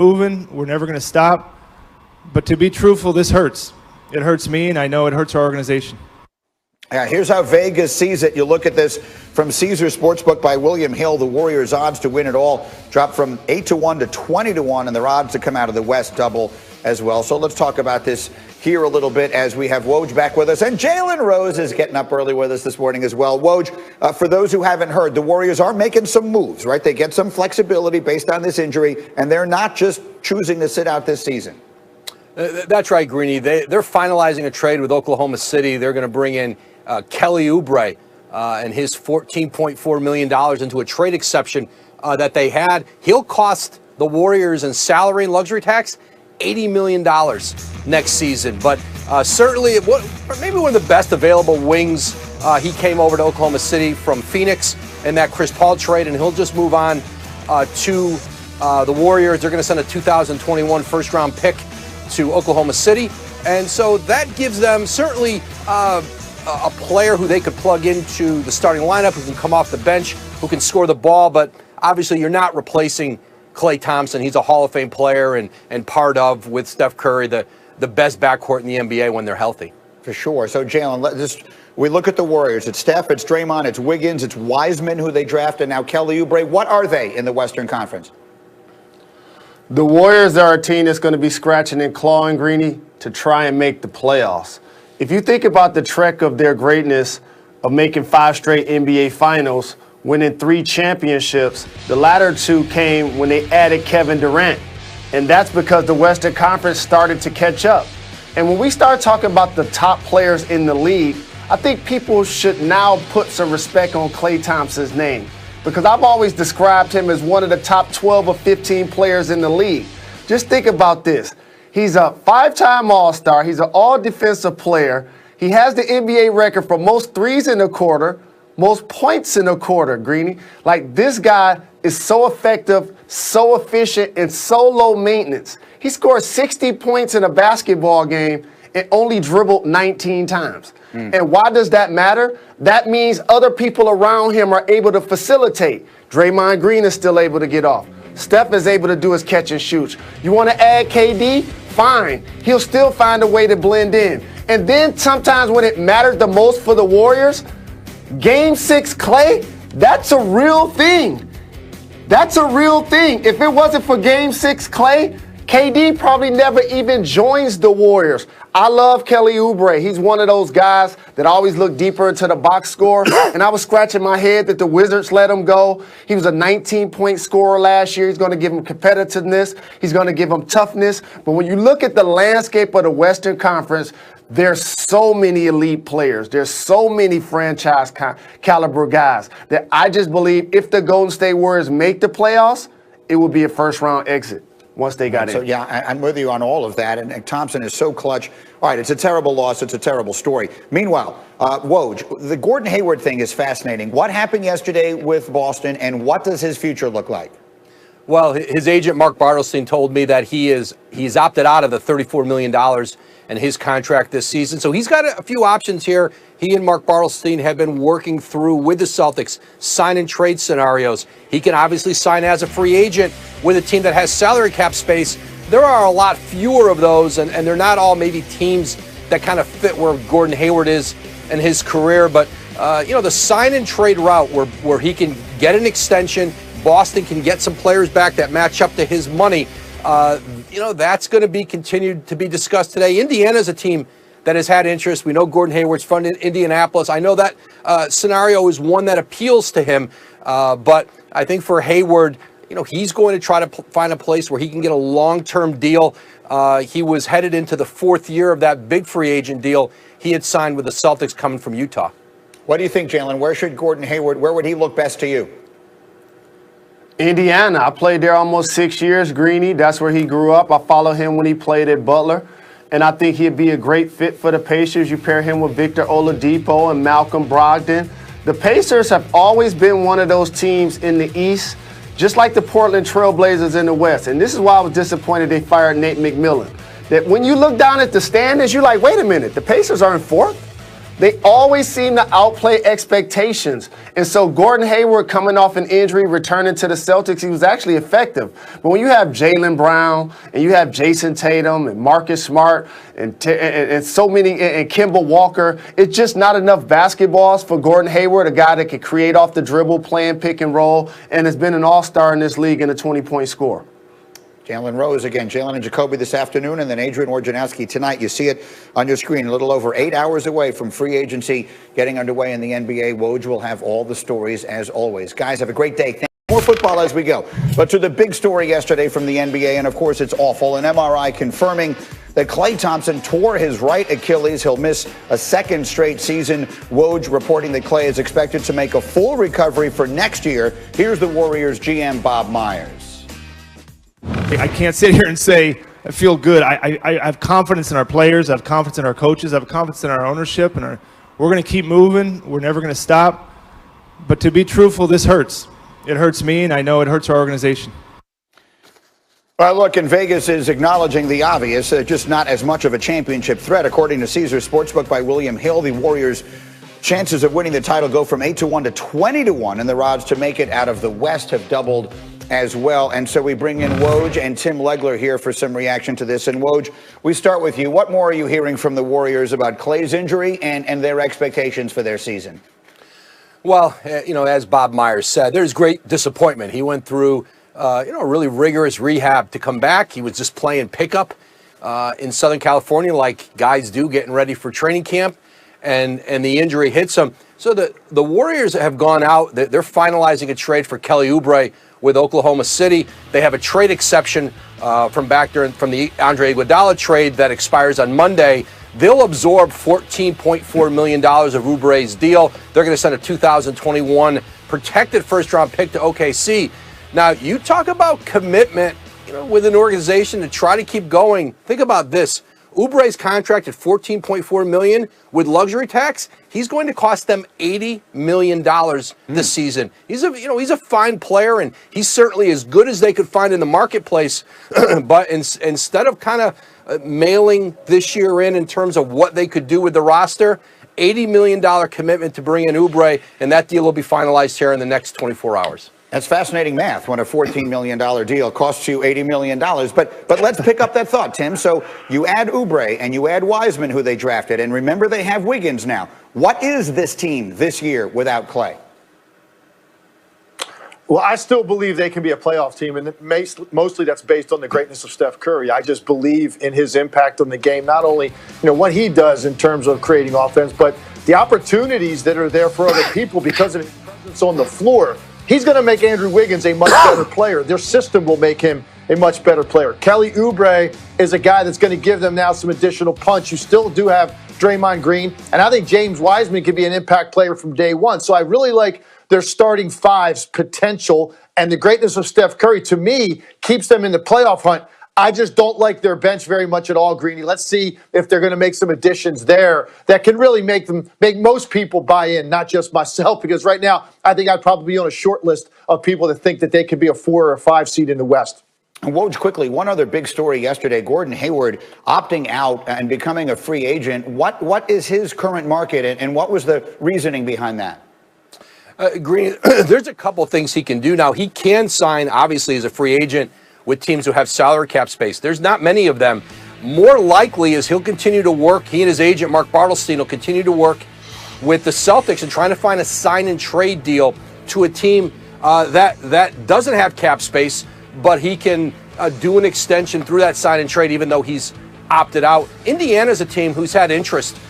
moving. We're never going to stop. But to be truthful, this hurts. It hurts me, and I know it hurts our organization. Yeah, here's how Vegas sees it. You look at this from Caesars Sportsbook by William Hill. The Warriors' odds to win it all dropped from 8-1 to 20-1, and their odds to come out of the West double as well. So let's talk about this here a little bit as we have Woj back with us. And Jalen Rose is getting up early with us this morning as well. Woj, for those who haven't heard, the Warriors are making some moves, right? They get some flexibility based on this injury, and they're not just choosing to sit out this season. That's right, Greeny. They're finalizing a trade with Oklahoma City. They're going to bring in Kelly Oubre and his $14.4 million into a trade exception that they had. He'll cost the Warriors in salary and luxury tax $80 million next season. But certainly, maybe one of the best available wings. He came over to Oklahoma City from Phoenix in that Chris Paul trade, and he'll just move on to the Warriors. They're going to send a 2021 first-round pick to Oklahoma City. And so that gives them certainly a player who they could plug into the starting lineup, who can come off the bench, who can score the ball. But obviously you're not replacing Klay Thompson. He's a Hall of Fame player and part of, with Steph Curry, the best backcourt in the NBA when they're healthy. For sure. So, Jalen, we look at the Warriors. It's Steph, it's Draymond, it's Wiggins, it's Wiseman, who they drafted, now Kelly Oubre. What are they in the Western Conference? The Warriors are a team that's going to be scratching and clawing, Greeny, to try and make the playoffs. If you think about the trek of their greatness of making 5 straight NBA finals, winning 3 championships, the latter 2 came when they added Kevin Durant. And that's because the Western Conference started to catch up. And when we start talking about the top players in the league, I think people should now put some respect on Klay Thompson's name, because I've always described him as one of the top 12 or 15 players in the league. Just think about this. He's a 5-time All-Star. He's an all-defensive player. He has the NBA record for most threes in a quarter, most points in a quarter, Greeny. Like, this guy is so effective, so efficient, and so low maintenance. He scored 60 points in a basketball game and only dribbled 19 times. And why does that matter? That means other people around him are able to facilitate. Draymond Green is still able to get off. Steph is able to do his catch and shoot. You want to add KD? Fine. He'll still find a way to blend in. And then sometimes when it mattered the most for the Warriors, Game 6 Klay, that's a real thing. That's a real thing. If it wasn't for Game 6 Klay, KD probably never even joins the Warriors. I love Kelly Oubre. He's one of those guys that always look deeper into the box score. And I was scratching my head that the Wizards let him go. He was a 19-point scorer last year. He's going to give him competitiveness. He's going to give him toughness. But when you look at the landscape of the Western Conference, there's so many elite players. There's so many franchise caliber guys that I just believe if the Golden State Warriors make the playoffs, it will be a first-round exit once they got in. So, yeah, I'm with you on all of that. And Thompson is so clutch. All right, it's a terrible loss. It's a terrible story. Meanwhile, Woj, the Gordon Hayward thing is fascinating. What happened yesterday with Boston, and what does his future look like? Well, his agent, Mark Bartelstein, told me that he's opted out of the $34 million in his contract this season. So he's got a few options here. He and Mark Bartelstein have been working through with the Celtics, sign and trade scenarios. He can obviously sign as a free agent with a team that has salary cap space. There are a lot fewer of those, and they're not all maybe teams that kind of fit where Gordon Hayward is in his career. But, the sign and trade route where he can get an extension, Boston can get some players back that match up to his money, that's going to be continued to be discussed today. Indiana's a team that has had interest. We know Gordon Hayward's from Indianapolis. I know that scenario is one that appeals to him, but I think for Hayward, he's going to try to find a place where he can get a long-term deal. He was headed into the 4th year of that big free agent deal he had signed with the Celtics coming from Utah. What do you think, Jalen? Where would he look best to you? Indiana. I played there almost 6 years, Greeny. That's where he grew up. I followed him when he played at Butler. And I think he'd be a great fit for the Pacers. You pair him with Victor Oladipo and Malcolm Brogdon. The Pacers have always been one of those teams in the East, just like the Portland Trail Blazers in the West. And this is why I was disappointed they fired Nate McMillan. That when you look down at the standings, you're like, wait a minute, the Pacers are in 4th? they always seem to outplay expectations. And so Gordon Hayward coming off an injury, returning to the Celtics, he was actually effective. But when you have Jaylen Brown and you have Jason Tatum and Marcus Smart and so many, and Kemba Walker, it's just not enough basketballs for Gordon Hayward, a guy that can create off the dribble, playing pick and roll, and has been an all-star in this league and a 20-point scorer. Jalen Rose again, Jalen and Jacoby this afternoon, and then Adrian Wojnarowski tonight. You see it on your screen, a little over 8 hours away from free agency getting underway in the NBA. Woj will have all the stories as always. Guys, have a great day. More football as we go. But to the big story yesterday from the NBA, and of course it's awful, an MRI confirming that Klay Thompson tore his right Achilles. He'll miss a second straight season. Woj reporting that Klay is expected to make a full recovery for next year. Here's the Warriors GM Bob Myers. I can't sit here and say I feel good. I have confidence in our players. I have confidence in our coaches. I have confidence in our ownership. And we're going to keep moving. We're never going to stop. But to be truthful, this hurts. It hurts me, and I know it hurts our organization. Well, look, and Vegas is acknowledging the obvious, just not as much of a championship threat. According to Caesars Sportsbook by William Hill, the Warriors' chances of winning the title go from 8-1 to 20-1, and the odds to make it out of the West have doubled as well. And so we bring in Woj and Tim Legler here for some reaction to this. And Woj, we start with you. What more are you hearing from the Warriors about Klay's injury and their expectations for their season? Well, as Bob Myers said, there's great disappointment. He went through, a really rigorous rehab to come back. He was just playing pickup in Southern California like guys do, getting ready for training camp, and the injury hits him. So the Warriors have gone out. They're finalizing a trade for Kelly Oubre with Oklahoma City. They have a trade exception from the Andre Iguodala trade that expires on Monday. They'll absorb $14.4 million of Oubre's deal. They're going to send a 2021 protected first-round pick to OKC. Now, you talk about commitment, with an organization to try to keep going. Think about this. Oubre's contract at $14.4 million with luxury tax, he's going to cost them $80 million this season. He's a fine player, and he's certainly as good as they could find in the marketplace. But instead of kind of mailing this year in terms of what they could do with the roster, $80 million commitment to bring in Oubre, and that deal will be finalized here in the next 24 hours. That's fascinating math when a $14 million deal costs you $80 million. But let's pick up that thought, Tim. So you add Oubre and you add Wiseman, who they drafted. And remember, they have Wiggins now. What is this team this year without Klay? Well, I still believe they can be a playoff team, and mostly that's based on the greatness of Steph Curry. I just believe in his impact on the game, not only what he does in terms of creating offense, but the opportunities that are there for other people because of his presence on the floor. He's going to make Andrew Wiggins a much better player. Their system will make him a much better player. Kelly Oubre is a guy that's going to give them now some additional punch. You still do have Draymond Green, and I think James Wiseman could be an impact player from day one. So I really like their starting five's potential, and the greatness of Steph Curry, to me, keeps them in the playoff hunt. I just don't like their bench very much at all, Greeny. Let's see if they're going to make some additions there that can really make most people buy in, not just myself, because right now I think I'd probably be on a short list of people that think that they could be a 4 or 5 seed in the West. And Woj, quickly, one other big story yesterday, Gordon Hayward opting out and becoming a free agent. What is his current market, and what was the reasoning behind that? Green, there's a couple things he can do now. He can sign, obviously, as a free agent with teams who have salary cap space. There's not many of them. More likely is he'll continue to work. He and his agent, Mark Bartelstein, will continue to work with the Celtics and trying to find a sign-and-trade deal to a team that doesn't have cap space, but he can do an extension through that sign-and-trade even though he's opted out. Indiana's a team who's had interest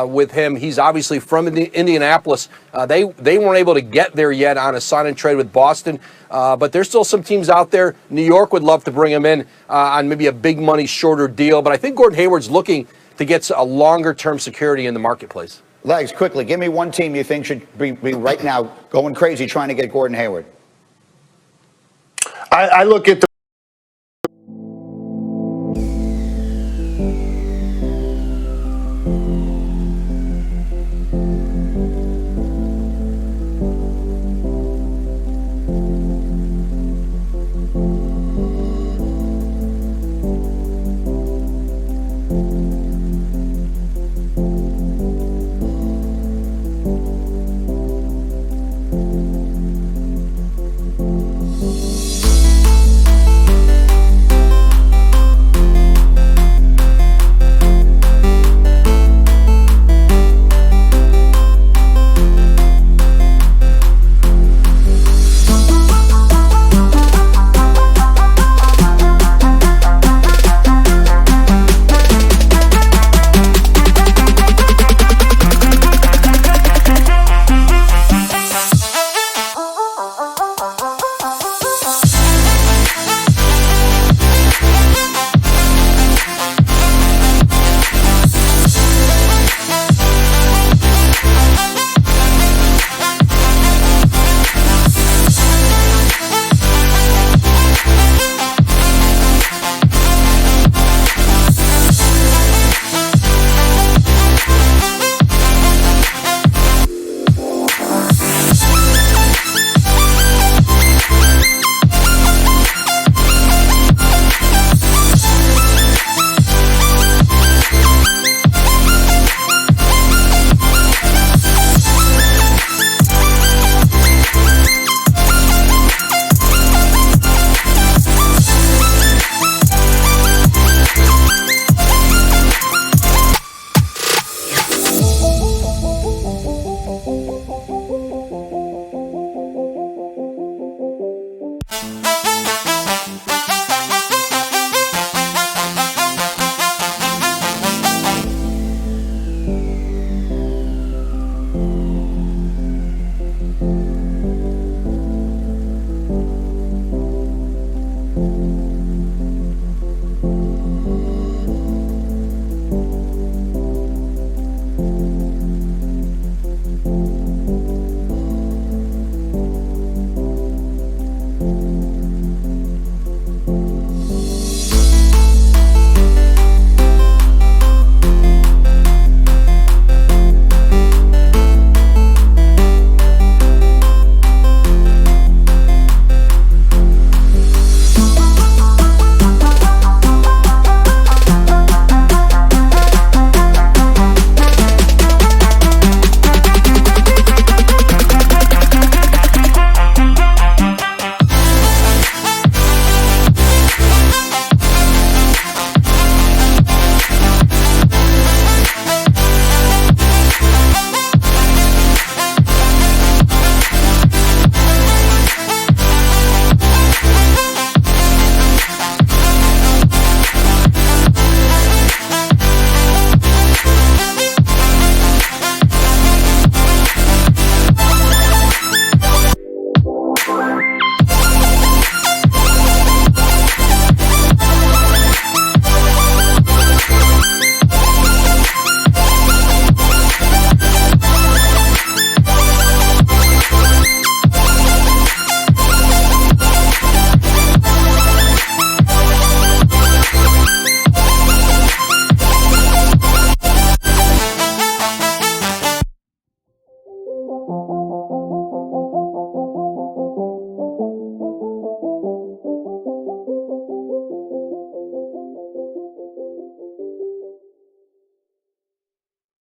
with him. He's obviously from Indianapolis. They weren't able to get there yet on a sign and trade with Boston, but there's still some teams out there. New York would love to bring him in on maybe a big money, shorter deal, but I think Gordon Hayward's looking to get a longer-term security in the marketplace. Legs, quickly, give me one team you think should be right now going crazy trying to get Gordon Hayward. I look at the